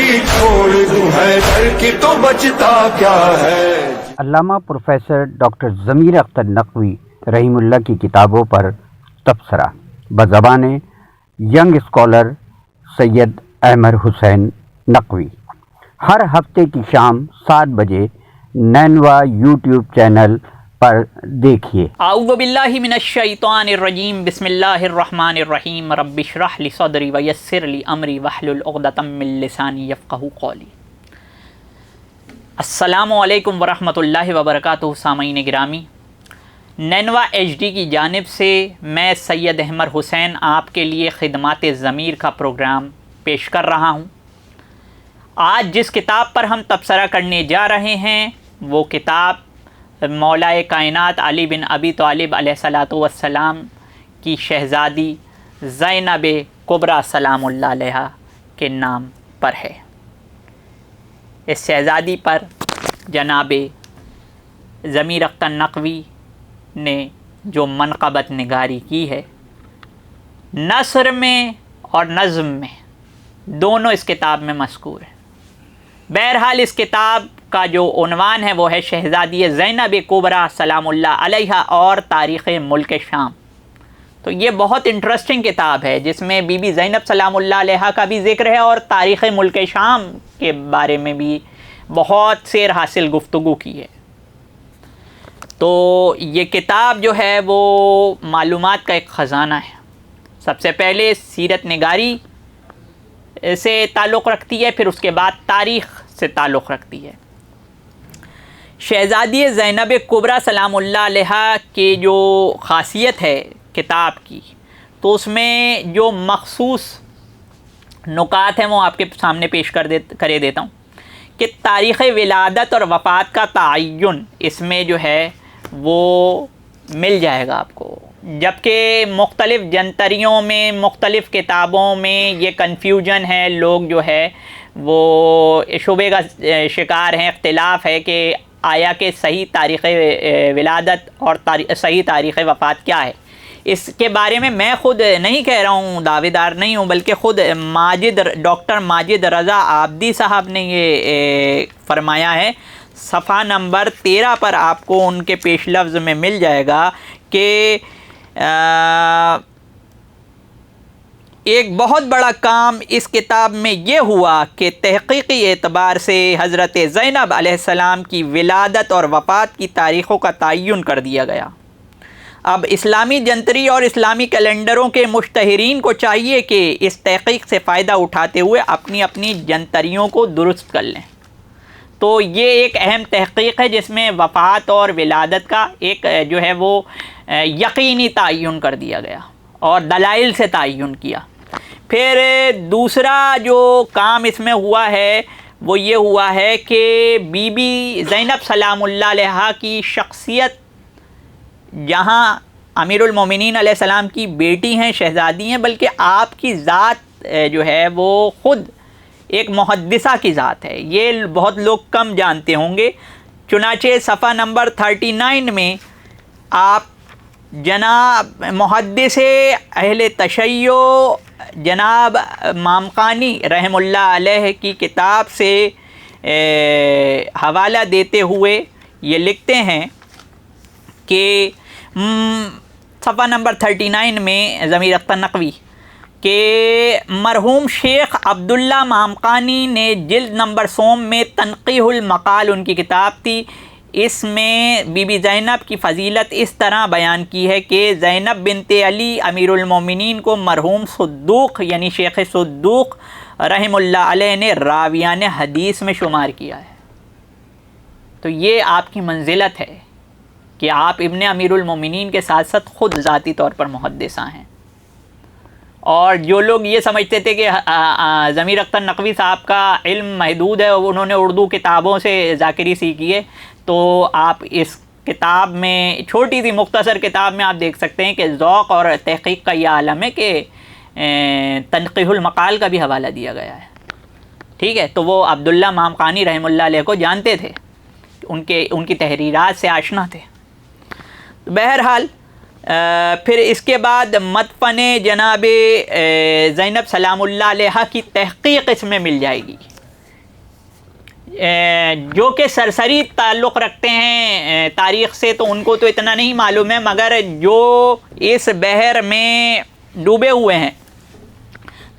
چھوڑ دوں حیدر کی تو بچتا کیا ہے۔ علامہ پروفیسر ڈاکٹر ضمیر اختر نقوی رحیم اللہ کی کتابوں پر تبصرہ بزبان ینگ اسکالر سید احمد حسین نقوی، ہر ہفتے کی شام 7 بجے نینوا یوٹیوب چینل پر دیکھیے۔ اعوذ باللہ من الشیطان الرجیم، بسم اللہ الرحمن الرحیم، رب اشرح لی صدری ویسر لی امری واحلل عقدۃ من لسانی یفقہوا قولی۔ السلام علیکم ورحمۃ اللہ وبرکاتہ۔ سامعین گرامی، نینوا ایچ ڈی کی جانب سے میں سید احمد حسین آپ کے لیے خدمات ضمیر کا پروگرام پیش کر رہا ہوں۔ آج جس کتاب پر ہم تبصرہ کرنے جا رہے ہیں وہ کتاب مولائے کائنات علی بن ابی طالب علیہ الصلاۃ والسلام کی شہزادی زینب کبریٰ سلام اللہ علیہا کے نام پر ہے۔ اس شہزادی پر جناب ضمیر اختر نقوی نے جو منقبت نگاری کی ہے، نثر میں اور نظم میں دونوں اس کتاب میں مذکور ہے۔ بہرحال اس کتاب کا جو عنوان ہے وہ ہے شہزادی زینب کبریٰ سلام اللہ علیہا اور تاریخ ملک شام۔ تو یہ بہت انٹرسٹنگ کتاب ہے جس میں بی بی زینب سلام اللہ علیہا کا بھی ذکر ہے اور تاریخ ملک شام کے بارے میں بھی بہت سیر حاصل گفتگو کی ہے۔ تو یہ کتاب جو ہے وہ معلومات کا ایک خزانہ ہے۔ سب سے پہلے سیرت نگاری سے تعلق رکھتی ہے، پھر اس کے بعد تاریخ سے تعلق رکھتی ہے۔ شہزادی زینب کبریٰ سلام اللہ علیہا کی جو خاصیت ہے کتاب کی، تو اس میں جو مخصوص نکات ہیں وہ آپ کے سامنے پیش کرے دیتا ہوں کہ تاریخ ولادت اور وفات کا تعین اس میں جو ہے وہ مل جائے گا آپ کو، جبکہ مختلف جنتریوں میں مختلف کتابوں میں یہ کنفیوژن ہے، لوگ جو ہے وہ شبہ کا شکار ہیں، اختلاف ہے کہ آیا کہ صحیح تاریخ ولادت اور صحیح تاریخ وفات کیا ہے۔ اس کے بارے میں خود نہیں کہہ رہا ہوں، دعوے دار نہیں ہوں، بلکہ خود ڈاکٹر ماجد رضا عابدی صاحب نے یہ فرمایا ہے۔ صفحہ نمبر 13 پر آپ کو ان کے پیش لفظ میں مل جائے گا کہ ایک بہت بڑا کام اس کتاب میں یہ ہوا کہ تحقیقی اعتبار سے حضرت زینب علیہ السلام کی ولادت اور وفات کی تاریخوں کا تعین کر دیا گیا۔ اب اسلامی جنتری اور اسلامی کیلنڈروں کے مشتہرین کو چاہیے کہ اس تحقیق سے فائدہ اٹھاتے ہوئے اپنی اپنی جنتریوں کو درست کر لیں۔ تو یہ ایک اہم تحقیق ہے جس میں وفات اور ولادت کا ایک جو ہے وہ یقینی تعین کر دیا گیا اور دلائل سے تعین کیا۔ پھر دوسرا جو کام اس میں ہوا ہے وہ یہ ہوا ہے کہ بی بی زینب سلام اللہ علیہا کی شخصیت، جہاں امیر المومنین علیہ السلام کی بیٹی ہیں، شہزادی ہیں، بلکہ آپ کی ذات جو ہے وہ خود ایک محدثہ کی ذات ہے۔ یہ بہت لوگ کم جانتے ہوں گے۔ چنانچہ صفحہ نمبر 39 میں آپ جناب محدث اہل تشیع جناب مامقانی رحم اللہ علیہ کی کتاب سے حوالہ دیتے ہوئے یہ لکھتے ہیں کہ صفحہ نمبر 39 میں ضمیر اختر نقوی کہ مرحوم شیخ عبداللہ مامقانی نے جلد نمبر 100 میں تنقیح المقال ان کی کتاب تھی، اس میں بی بی زینب کی فضیلت اس طرح بیان کی ہے کہ زینب بنت علی امیر المومنین کو مرحوم صدوق یعنی شیخ صدوق رحم اللہ علیہ نے راویان حدیث میں شمار کیا ہے۔ تو یہ آپ کی منزلت ہے کہ آپ ابن امیر المومنین کے ساتھ ساتھ خود ذاتی طور پر محدثہ ہیں۔ اور جو لوگ یہ سمجھتے تھے کہ ضمیر اختر نقوی صاحب کا علم محدود ہے، انہوں نے اردو کتابوں سے ذاکری سیکھی ہے، تو آپ اس کتاب میں چھوٹی سی مختصر کتاب میں آپ دیکھ سکتے ہیں کہ ذوق اور تحقیق کا یہ عالم ہے کہ تنقیح المقال کا بھی حوالہ دیا گیا ہے۔ ٹھیک ہے، تو وہ عبداللہ مامقانی رحم اللہ علیہ کو جانتے تھے، ان کی تحریرات سے آشنا تھے۔ بہرحال پھر اس کے بعد مدفن جناب زینب سلام اللہ علیہ کی تحقیق اس میں مل جائے گی جو کہ سرسری تعلق رکھتے ہیں تاریخ سے تو ان کو تو اتنا نہیں معلوم ہے، مگر جو اس بحر میں ڈوبے ہوئے ہیں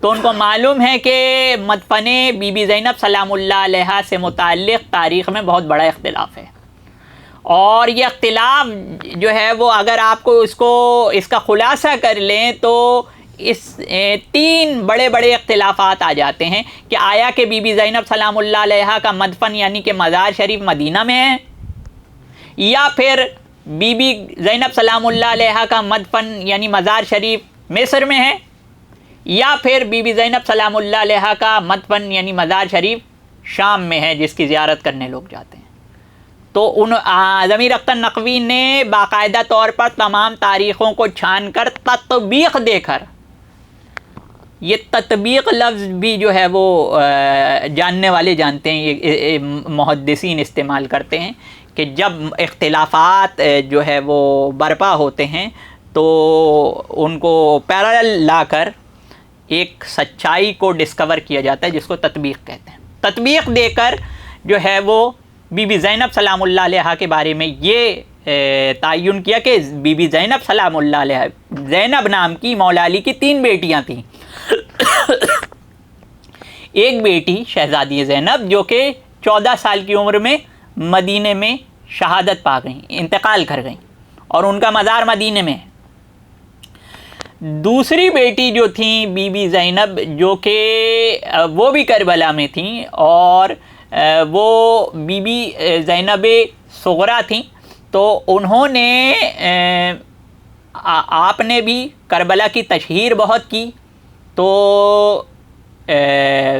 تو ان کو معلوم ہے کہ مدفن بی بی زینب سلام اللہ علیہا سے متعلق تاریخ میں بہت بڑا اختلاف ہے، اور یہ اختلاف جو ہے وہ اگر آپ کو اس کا خلاصہ کر لیں تو اس 3 بڑے بڑے اختلافات آ جاتے ہیں کہ آیا کہ بی بی زینب سلام اللہ علیہا کا مدفن یعنی کہ مزار شریف مدینہ میں ہے، یا پھر بی بی زینب سلام اللہ علیہا کا مدفن یعنی مزار شریف مصر میں ہے، یا پھر بی بی زینب سلام اللہ علیہا کا مدفن یعنی مزار شریف شام میں ہے جس کی زیارت کرنے لوگ جاتے ہیں۔ تو ضمیر اختر نقوی نے باقاعدہ طور پر تمام تاریخوں کو چھان کر تطبیق دے کر، یہ تطبیق لفظ بھی جو ہے وہ جاننے والے جانتے ہیں، یہ محدثین استعمال کرتے ہیں کہ جب اختلافات جو ہے وہ برپا ہوتے ہیں تو ان کو پیرالل لا کر ایک سچائی کو ڈسکور کیا جاتا ہے جس کو تطبیق کہتے ہیں۔ تطبیق دے کر جو ہے وہ بی بی زینب سلام اللہ علیہا کے بارے میں یہ تعین کیا کہ بی بی زینب سلام اللہ علیہا، زینب نام کی مولا علی کی 3 بیٹیاں تھیں۔ ایک بیٹی شہزادی زینب جو کہ 14 سال کی عمر میں مدینے میں شہادت پا گئیں، انتقال کر گئیں، اور ان کا مزار مدینے میں ہے۔ دوسری بیٹی جو تھیں بی بی زینب جو کہ وہ بھی کربلا میں تھیں، اور وہ بی بی زینب صغرا تھیں، تو انہوں نے آپ نے بھی کربلا کی تشہیر بہت کی، تو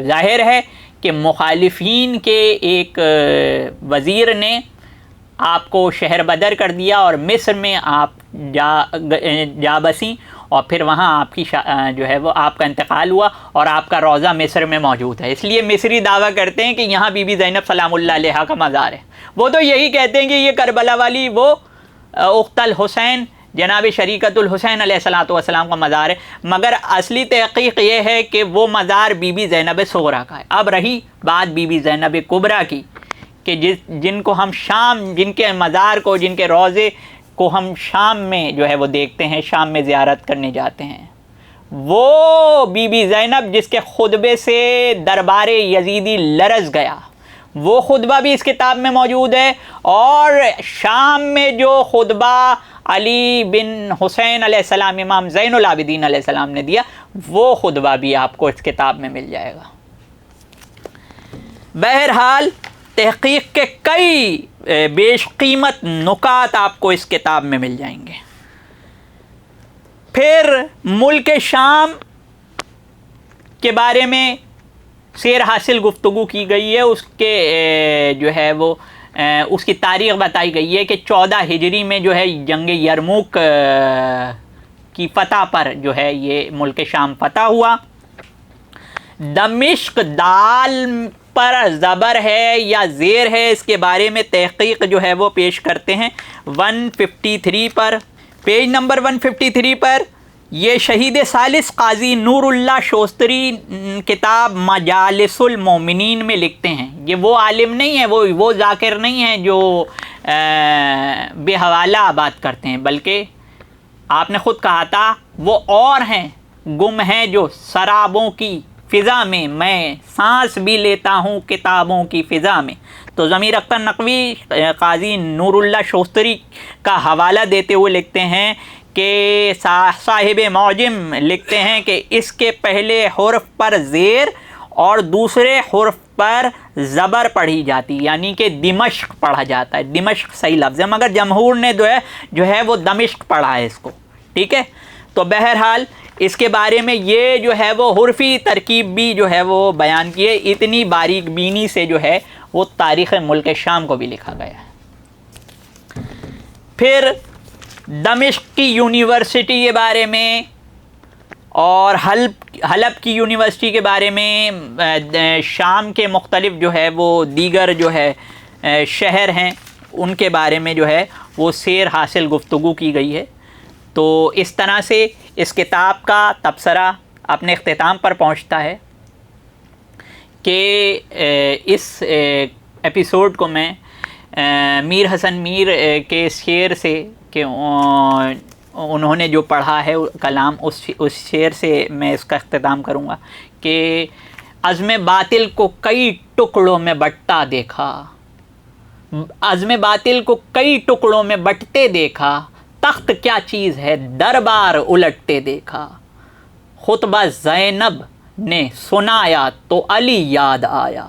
ظاہر ہے کہ مخالفین کے ایک وزیر نے آپ کو شہر بدر کر دیا اور مصر میں آپ جا بسیں، اور پھر وہاں آپ کی جو ہے وہ آپ کا انتقال ہوا، اور آپ کا روضہ مصر میں موجود ہے۔ اس لیے مصری دعویٰ کرتے ہیں کہ یہاں بی بی زینب سلام اللہ علیہا کا مزار ہے۔ وہ تو یہی کہتے ہیں کہ یہ کربلا والی وہ اخت الحسین جناب شریکت الحسین علیہ الصلوۃ والسلام کا مزار ہے، مگر اصلی تحقیق یہ ہے کہ وہ مزار بی بی زینب صغرا کا ہے۔ اب رہی بات بی بی زینب کبریٰ کی کہ جن کو ہم شام، جن کے مزار کو، جن کے روضے کو ہم شام میں جو ہے وہ دیکھتے ہیں، شام میں زیارت کرنے جاتے ہیں، وہ بی بی زینب جس کے خطبے سے دربار یزیدی لرز گیا، وہ خطبہ بھی اس کتاب میں موجود ہے، اور شام میں جو خطبہ علی بن حسین علیہ السلام، امام زین العابدین علیہ السلام نے دیا، وہ خطبہ بھی آپ کو اس کتاب میں مل جائے گا۔ بہرحال تحقیق کے کئی بیش قیمت نکات آپ کو اس کتاب میں مل جائیں گے۔ پھر ملک شام کے بارے میں سیر حاصل گفتگو کی گئی ہے، اس کے جو ہے وہ اس کی تاریخ بتائی گئی ہے کہ 14 ہجری میں جو ہے جنگ یرموک کی فتح پر جو ہے یہ ملک شام فتح ہوا۔ دمشق دال پر زبر ہے یا زیر ہے، اس کے بارے میں تحقیق جو ہے وہ پیش کرتے ہیں 153 پر، پیج نمبر 153 پر۔ یہ شہید ثالث قاضی نور اللہ شوستری کتاب مجالس المومنین میں لکھتے ہیں۔ یہ وہ عالم نہیں ہے، وہ ذاکر نہیں ہے جو بے حوالہ بات کرتے ہیں، بلکہ آپ نے خود کہا تھا وہ اور ہیں، گم ہیں جو سرابوں کی فضا میں سانس بھی لیتا ہوں کتابوں کی فضا میں۔ تو ضمیر اختر نقوی قاضی نور اللہ شوستری کا حوالہ دیتے ہوئے لکھتے ہیں کہ صاحب معجم لکھتے ہیں کہ اس کے پہلے حرف پر زیر اور دوسرے حرف پر زبر پڑھی جاتی، یعنی کہ دمشق پڑھا جاتا ہے۔ دمشق صحیح لفظ ہے، مگر جمہور نے جو ہے وہ دمشق پڑھا ہے اس کو، ٹھیک ہے۔ تو بہرحال اس کے بارے میں یہ جو ہے وہ حرفی ترکیب بھی جو ہے وہ بیان کی ہے، اتنی باریک بینی سے جو ہے وہ تاریخ ملک شام کو بھی لکھا گیا ہے۔ پھر دمشق کی یونیورسٹی کے بارے میں اور حلب کی یونیورسٹی کے بارے میں، شام کے مختلف جو ہے وہ دیگر جو ہے شہر ہیں ان کے بارے میں جو ہے وہ سیر حاصل گفتگو کی گئی ہے۔ تو اس طرح سے اس کتاب کا تبصرہ اپنے اختتام پر پہنچتا ہے کہ اس ایپیسوڈ کو میں میر حسن میر کے شعر سے کہ انہوں نے جو پڑھا ہے کلام اس شعر سے میں اس کا اختتام کروں گا کہ عزم باطل کو کئی ٹکڑوں میں بٹتا دیکھا، عزم باطل کو کئی ٹکڑوں میں بٹتے دیکھا، تخت کیا چیز ہے دربار الٹتے دیکھا، خطبہ زینب نے سنایا تو علی یاد آیا،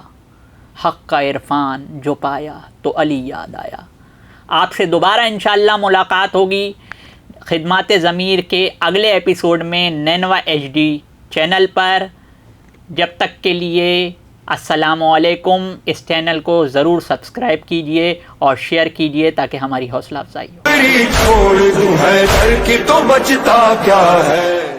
حق کا عرفان جو پایا تو علی یاد آیا۔ آپ سے دوبارہ انشاءاللہ ملاقات ہوگی خدمات ضمیر کے اگلے ایپیسوڈ میں نینوا ایچ ڈی چینل پر۔ جب تک کے لیے السلام علیکم۔ اس چینل کو ضرور سبسکرائب کیجئے اور شیئر کیجئے تاکہ ہماری حوصلہ افزائی ہو۔ چھوڑ دوں ہے ڈر کی تو بچتا کیا ہے۔